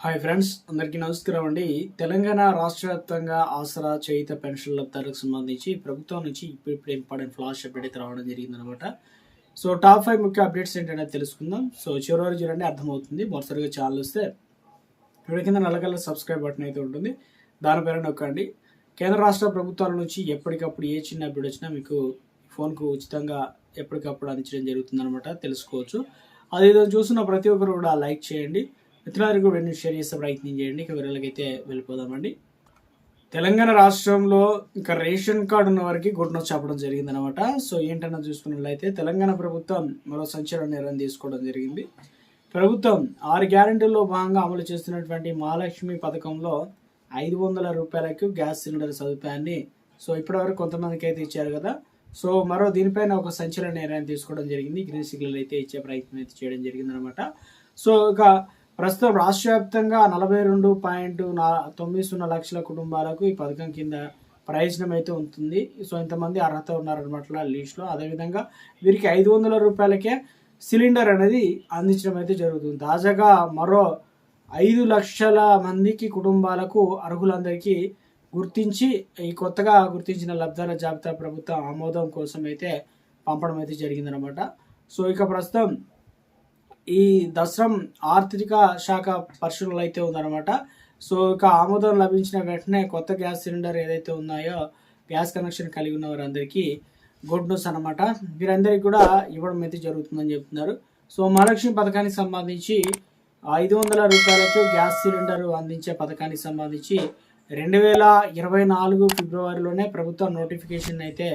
Hi friends, అందరికీ నమస్కారం అండి. తెలంగాణ రాష్ట్ర వ్యాప్తంగా ఆసరా చేయుత పెన్షన్ లబ్ధాలకు సంబంధించి ప్రభుత్వం నుంచి ఇప్పుడు ఇంపార్టెంట్ ఫ్లాష్ అప్డేట్ అయితే రావడం జరిగిందనమాట. సో టాప్ 5 ముఖ్య అప్డేట్స్ ఏంటనేది తెలుసుకుందాం. సో చివరి వరకు చూడండి, అర్థమవుతుంది. మొదటిసారిగా ఛానల్ వస్తే వీడి కింద నల్లకల్ల సబ్స్క్రైబ్ బటన్ అయితే ఉంటుంది, దానిపైన నొక్కండి. కేంద్ర రాష్ట్ర ప్రభుత్వాల నుంచి ఎప్పటికప్పుడు ఏ చిన్న అప్డేట్ వచ్చినా మీకు ఫోన్కు ఉచితంగా ఎప్పటికప్పుడు అందించడం జరుగుతుందన్నమాట, తెలుసుకోవచ్చు. అది చూస్తున్న ప్రతి ఒక్కరు కూడా లైక్ చేయండి, మిత్రులకు వెంటనే షేర్ చేసే ప్రయత్నం చేయండి. ఇక వివరాలకైతే వెళ్ళిపోదామండి. తెలంగాణ రాష్ట్రంలో ఇంకా రేషన్ కార్డు ఉన్న వారికి గుడ్ న్యూస్ చెప్పడం జరిగింది అనమాట. సో ఏంటన్నా చూసుకున్నట్లయితే తెలంగాణ ప్రభుత్వం మరో సంచలన నిర్ణయం తీసుకోవడం జరిగింది. ప్రభుత్వం 6 గ్యారెంటీల్లో భాగంగా అమలు చేస్తున్నటువంటి మహాలక్ష్మి పథకంలో 500 రూపాయలకు గ్యాస్ సిలిండర్ సదుపాయాన్ని సో ఇప్పటివరకు కొంతమందికి అయితే ఇచ్చారు కదా. సో మరో దీనిపైన ఒక సంచలన నిర్ణయం తీసుకోవడం జరిగింది. గ్రీన్ సిగ్నల్ అయితే ఇచ్చే ప్రయత్నం అయితే చేయడం జరిగింది అనమాట. సో ఇక ప్రస్తుతం రాష్ట్ర వ్యాప్తంగా 42.90 లక్షల కుటుంబాలకు ఈ పథకం కింద ప్రయోజనం అయితే ఉంటుంది. సో ఇంతమంది అర్హత ఉన్నారనమాట లిస్ట్లో. అదేవిధంగా వీరికి 500 రూపాయలకే సిలిండర్ అనేది అందించడం అయితే జరుగుతుంది. తాజాగా మరో 5 లక్షల మందికి కుటుంబాలకు అర్హులందరికీ గుర్తించి ఈ కొత్తగా గుర్తించిన లబ్ధాల జాబితా ప్రభుత్వం ఆమోదం కోసం అయితే పంపడం అయితే జరిగిందనమాట. సో ఇక ప్రస్తుతం ఈ దసరం ఆర్థిక శాఖ పరిశీలనలు అయితే ఉందన్నమాట. సో ఇక ఆమోదం లభించిన వెంటనే కొత్త గ్యాస్ సిలిండర్ ఏదైతే ఉన్నాయో గ్యాస్ కనెక్షన్ కలిగి ఉన్న వారందరికీ గుడ్ న్యూస్ అనమాట. వీరందరికీ కూడా ఇవ్వడం అయితే జరుగుతుందని చెప్తున్నారు. సో మహాలక్ష్మి పథకానికి సంబంధించి 500 రూపాయలకు గ్యాస్ సిలిండర్ అందించే పథకానికి సంబంధించి 2024 ఫిబ్రవరిలోనే ప్రభుత్వం నోటిఫికేషన్ అయితే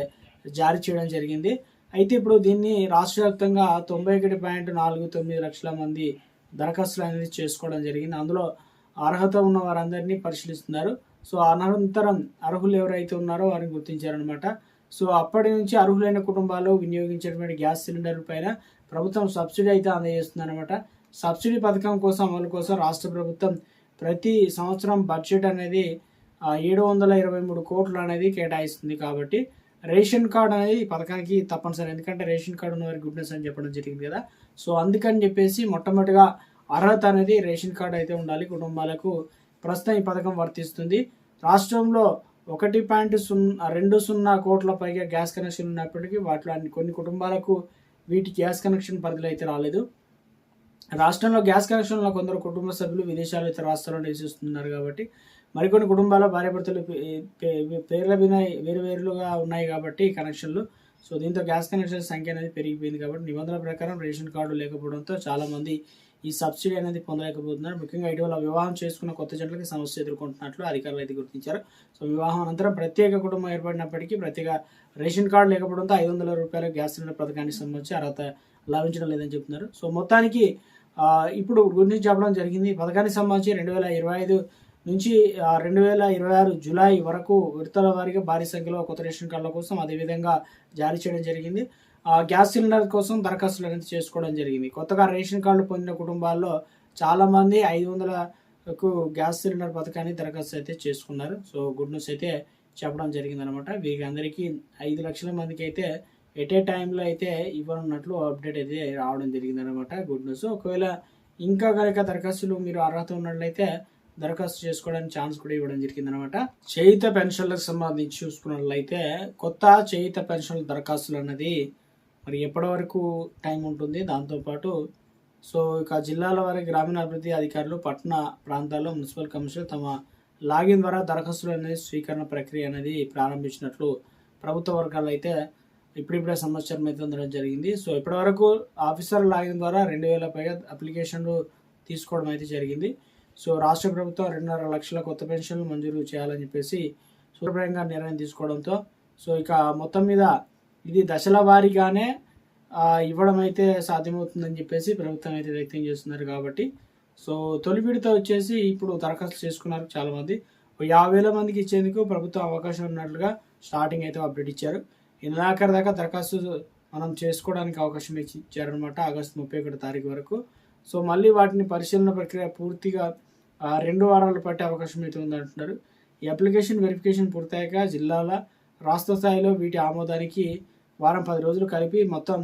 జారీ చేయడం జరిగింది. అయితే ఇప్పుడు దీన్ని రాష్ట్ర వ్యాప్తంగా 91.49 లక్షల మంది దరఖాస్తులు అనేది చేసుకోవడం జరిగింది. అందులో అర్హత ఉన్న వారందరినీ పరిశీలిస్తున్నారు. సో అనంతరం అర్హులు ఎవరైతే ఉన్నారో వారిని గుర్తించారనమాట. సో అప్పటి నుంచి అర్హులైన కుటుంబాలు వినియోగించేటువంటి గ్యాస్ సిలిండర్ పైన ప్రభుత్వం సబ్సిడీ అయితే అందజేస్తుంది అనమాట. సబ్సిడీ పథకం కోసం అమలు కోసం రాష్ట్ర ప్రభుత్వం ప్రతి సంవత్సరం బడ్జెట్ అనేది 723 కోట్లు అనేది కేటాయిస్తుంది. కాబట్టి రేషన్ కార్డు అనేది ఈ పథకానికి తప్పనిసరి, ఎందుకంటే రేషన్ కార్డు ఉన్న వారికి గుడ్నెస్ అని చెప్పడం జరిగింది కదా. సో అందుకని చెప్పేసి మొట్టమొదటిగా అర్హత అనేది రేషన్ కార్డు అయితే ఉండాలి కుటుంబాలకు. ప్రస్తుతం ఈ పథకం వర్తిస్తుంది. రాష్ట్రంలో 1.20 కోట్ల పైగా గ్యాస్ కనెక్షన్ ఉన్నప్పటికీ వాటిలో కొన్ని కుటుంబాలకు వీటి గ్యాస్ కనెక్షన్ పరిధిలో అయితే రాలేదు. రాష్ట్రంలో గ్యాస్ కనెక్షన్లో కొందరు కుటుంబ సభ్యులు విదేశాలు ఇతర రాష్ట్రాల్లో నివసిస్తున్నారు కాబట్టి మరికొన్ని కుటుంబాల భార్యాభర్తలు పేర్ల మీద వేరువేరుగా ఉన్నాయి కాబట్టి కనెక్షన్లు. సో దీంతో గ్యాస్ కనెక్షన్ సంఖ్య అనేది పెరిగిపోయింది. కాబట్టి నిబంధనల ప్రకారం రేషన్ కార్డు లేకపోవడంతో చాలామంది ఈ సబ్సిడీ అనేది పొందలేకపోతున్నారు. ముఖ్యంగా ఇటీవల వివాహం చేసుకున్న కొత్త జంటలకి సమస్య ఎదుర్కొంటున్నట్లు అధికారులు అయితే గుర్తించారు. సో వివాహం అనంతరం ప్రత్యేక కుటుంబం ఏర్పడినప్పటికీ ప్రత్యేక రేషన్ కార్డు లేకపోవడంతో 500 రూపాయల గ్యాస్ సిలిండర్ పథకానికి సంబంధించి అర్హత లభించడం లేదని చెప్తున్నారు. సో మొత్తానికి ఇప్పుడు గురించి చెప్పడం జరిగింది. ఈ పథకానికి సంబంధించి 2025 నుంచి 2026 జూలై వరకు విడతల వారీగా భారీ సంఖ్యలో కొత్త రేషన్ కార్డుల కోసం అదేవిధంగా జారీ చేయడం జరిగింది. గ్యాస్ సిలిండర్ కోసం దరఖాస్తులు అనేది చేసుకోవడం జరిగింది. కొత్తగా రేషన్ కార్డులు పొందిన కుటుంబాల్లో చాలామంది 500కు గ్యాస్ సిలిండర్ పథకాన్ని దరఖాస్తు అయితే చేసుకున్నారు. సో గుడ్ న్యూస్ అయితే చెప్పడం జరిగింది అనమాట. వీరికి అందరికీ 5 లక్షల మందికి అయితే ఎట్ ఏ టైంలో అయితే ఇవ్వనున్నట్లు అప్డేట్ అయితే రావడం జరిగింది అనమాట. Good news. ఒకవేళ ఇంకా కనుక దరఖాస్తులు మీరు అర్హత ఉన్నట్లయితే దరఖాస్తు చేసుకోవడానికి ఛాన్స్ కూడా ఇవ్వడం జరిగింది అనమాట. చేయుత పెన్షన్లకు సంబంధించి చూసుకున్నట్లయితే కొత్త చేయుత పెన్షన్ల దరఖాస్తులు అన్నది మరి ఎప్పటి వరకు టైం ఉంటుంది. దాంతోపాటు సో ఇక జిల్లాల వారి గ్రామీణాభివృద్ధి అధికారులు పట్టణ ప్రాంతాల్లో మున్సిపల్ కమిషనర్ తమ లాగిన్ ద్వారా దరఖాస్తులు అనేది స్వీకరణ ప్రక్రియ అనేది ప్రారంభించినట్లు ప్రభుత్వ వర్గాలు అయితే ఇప్పుడిప్పుడే సమాచారం అయితే అందడం జరిగింది. సో ఇప్పటి వరకు ఆఫీసర్ లాగిన్ ద్వారా 2000 పైగా అప్లికేషన్లు తీసుకోవడం అయితే జరిగింది. సో రాష్ట్ర ప్రభుత్వం 2.5 లక్షల కొత్త పెన్షన్లు మంజూరు చేయాలని చెప్పేసి సూత్రప్రాయంగా నిర్ణయం తీసుకోవడంతో సో ఇక మొత్తం మీద ఇది దశల వారీగానే ఇవ్వడం అయితే సాధ్యమవుతుందని చెప్పేసి ప్రభుత్వం అయితే వ్యక్తం చేస్తున్నారు. కాబట్టి సో తొలి విడత వచ్చేసి ఇప్పుడు దరఖాస్తు చేసుకున్నారు చాలామంది. 50,000 మందికి ఇచ్చేందుకు ప్రభుత్వం అవకాశం ఉన్నట్లుగా స్టార్టింగ్ అయితే అప్డేట్ ఇచ్చారు. ఈ నెలాఖరు దాకా దరఖాస్తు మనం చేసుకోవడానికి అవకాశం ఇచ్చారనమాట, ఆగస్టు 31 తారీఖు వరకు. సో మళ్ళీ వాటిని పరిశీలన ప్రక్రియ పూర్తిగా 2 వారాలు పట్టే అవకాశం అయితే ఉందంటున్నారు. ఈ అప్లికేషన్ వెరిఫికేషన్ పూర్తయ్యాక జిల్లాల రాష్ట్ర స్థాయిలో వీటి ఆమోదానికి వారం 10 రోజులు కలిపి మొత్తం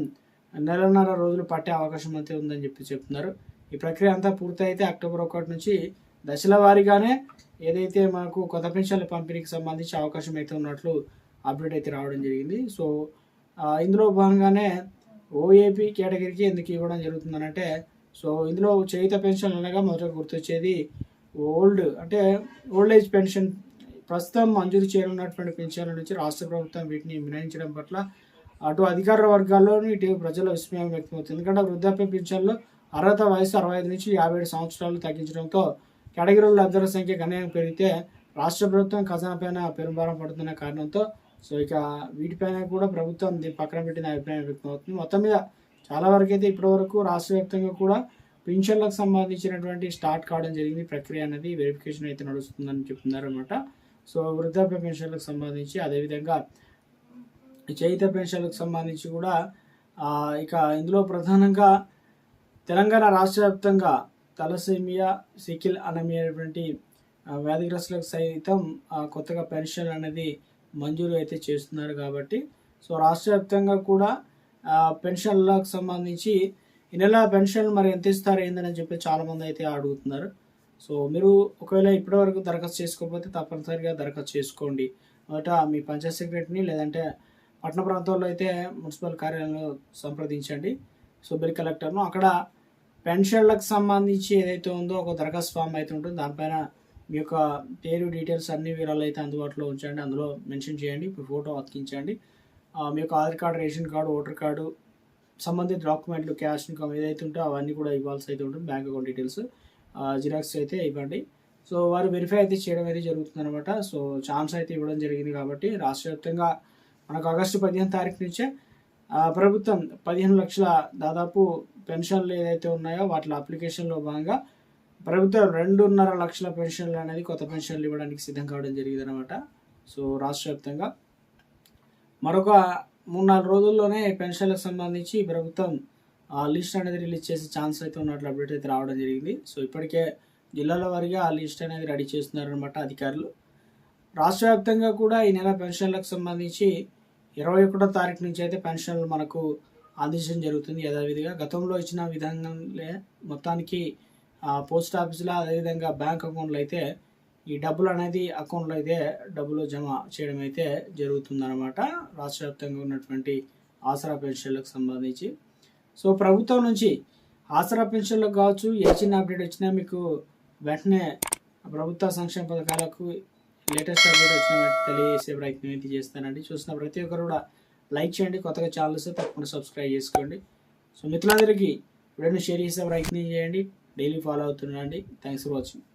1.5 రోజులు పట్టే అవకాశం అయితే ఉందని చెప్తున్నారు. ఈ ప్రక్రియ అంతా పూర్తయితే అక్టోబర్ 1 నుంచి దశల వారీగానే ఏదైతే మనకు కొత్త పెన్షన్ల పంపిణీకి సంబంధించి అవకాశం అయితే ఉన్నట్లు అప్డేట్ అయితే రావడం జరిగింది. సో ఇందులో భాగంగానే ఓఏపీ కేటగిరీకి ఎందుకు ఇవ్వడం జరుగుతుందనంటే, సో ఇందులో చేయుత పెన్షన్ అనగా మొదట గుర్తొచ్చేది ఓల్డ్ ఏజ్ పెన్షన్. ప్రస్తుతం మంజూరు చేయనున్నటువంటి పెన్షన్ల నుంచి రాష్ట్ర ప్రభుత్వం వీటిని మినహాయించడం పట్ల అటు అధికార వర్గాల్లోనూ ఇటు ప్రజల విస్మయం వ్యక్తమవుతుంది. ఎందుకంటే వృద్ధాప్య పెన్షన్లో అర్హత వయసు 65 నుంచి 57 సంవత్సరాలు తగ్గించడంతో కేటగిరీల లబ్ధిదారుల సంఖ్య గణనీయంగా పెరిగితే రాష్ట్ర ప్రభుత్వం ఖజానా పైన పెరుంభారం పడుతున్న కారణంతో సో ఇక వీటిపైన కూడా ప్రభుత్వం దీన్ని పక్కన పెట్టిన అభిప్రాయం వ్యక్తమవుతుంది. మొత్తం మీద చాలా వరకు అయితే ఇప్పటివరకు రాష్ట్ర వ్యాప్తంగా కూడా పెన్షన్లకు సంబంధించినటువంటి స్టార్ట్ కావడం జరిగింది. ప్రక్రియ అనేది వెరిఫికేషన్ అయితే నడుస్తుందని చెప్తున్నారు అనమాట. సో వృద్ధాప్య పెన్షన్లకు సంబంధించి, అదేవిధంగా చేయుత పెన్షన్లకు సంబంధించి కూడా ఇక ఇందులో ప్రధానంగా తెలంగాణ రాష్ట్ర వ్యాప్తంగా తలసేమియా, సికిల్ అనమియా అనేటువంటి వ్యాధిగ్రస్తులకు సైతం కొత్తగా పెన్షన్ అనేది మంజూరు అయితే చేస్తున్నారు. కాబట్టి సో రాష్ట్ర వ్యాప్తంగా కూడా పెన్షన్లకు సంబంధించి ఈ నెల పెన్షన్ మరి ఎంత ఇస్తారు ఏందని చెప్పి చాలామంది అయితే అడుగుతున్నారు. సో మీరు ఒకవేళ ఇప్పటివరకు దరఖాస్తు చేసుకోకపోతే తప్పనిసరిగా దరఖాస్తు చేసుకోండి. మొదట మీ పంచాయత్ సెక్రటరీని లేదంటే పట్టణ ప్రాంతాల్లో అయితే మున్సిపల్ కార్యాలయంలో సంప్రదించండి. సో బిల్ కలెక్టర్ను అక్కడ పెన్షన్లకు సంబంధించి ఏదైతే ఉందో ఒక దరఖాస్తు ఫామ్ అయితే ఉంటుంది. దానిపైన మీ యొక్క పేరు డీటెయిల్స్ అన్ని వివరాలు అయితే అందుబాటులో ఉంచండి. అందులో మెన్షన్ చేయండి. ఇప్పుడు ఫోటో అతికించండి. మీ యొక్క Aadhaar card, ration card, voter card, సంబంధిత డాక్యుమెంట్లు, క్యాష్ ఇన్కమ్ ఏదైతే ఉంటో అవన్నీ కూడా ఇవ్వాల్సి అయితే ఉంటుంది. బ్యాంక్ అకౌంట్ డీటెయిల్స్, జిరాక్స్ అయితే ఇవ్వండి. సో వారు వెరిఫై అయితే చేయడం అయితే జరుగుతుంది అనమాట. సో ఛాన్స్ అయితే ఇవ్వడం జరిగింది. కాబట్టి రాష్ట్ర వ్యాప్తంగా మనకు ఆగస్టు 15 తారీఖు నుంచే ప్రభుత్వం 15 లక్షల దాదాపు పెన్షన్లు ఏదైతే ఉన్నాయో వాటి అప్లికేషన్లో భాగంగా ప్రభుత్వం 2.5 లక్షల పెన్షన్లు అనేది కొత్త పెన్షన్లు ఇవ్వడానికి సిద్ధం కావడం జరిగింది అనమాట. సో రాష్ట్ర వ్యాప్తంగా మరొక 3-4 రోజుల్లోనే పెన్షన్లకు సంబంధించి ప్రభుత్వం లిస్ట్ అనేది రిలీజ్ చేసే ఛాన్స్ అయితే ఉన్నట్లు అప్డేట్ అయితే రావడం జరిగింది. సో ఇప్పటికే జిల్లాల వారీగా ఆ లిస్ట్ అనేది రెడీ చేస్తున్నారనమాట అధికారులు. రాష్ట్ర వ్యాప్తంగా కూడా ఈ నెల పెన్షన్లకు సంబంధించి 21వ తారీఖు నుంచి అయితే పెన్షన్లు మనకు అందించడం జరుగుతుంది. యథావిధిగా గతంలో ఇచ్చిన విధంగానే మొత్తానికి పోస్ట్ ఆఫీసులో, అదేవిధంగా బ్యాంక్ అకౌంట్లో అయితే ఈ డబ్బులు అనేది అకౌంట్లో అయితే డబ్బులు జమ చేయడం అయితే జరుగుతుందన్నమాట. రాష్ట్ర వ్యాప్తంగా ఉన్నటువంటి ఆసరా పెన్షన్లకు సంబంధించి సో ప్రభుత్వం నుంచి ఆసరా పెన్షన్లకు కావచ్చు ఏ చిన్న అప్డేట్ వచ్చినా మీకు వెంటనే ప్రభుత్వ సంక్షేమ పథకాలకు లేటెస్ట్ అప్డేట్ వచ్చిన తెలియజేసే ప్రయత్నం అయితే చేస్తానండి. చూసిన ప్రతి ఒక్కరు కూడా లైక్ చేయండి. కొత్తగా ఛానల్ వస్తే తప్పకుండా సబ్స్క్రైబ్ చేసుకోండి. సో మిత్రులందరికీ వీడియోని షేర్ చేసే ప్రయత్నం చేయండి. డైలీ ఫాలో అవుతుండండి. Thanks for watching.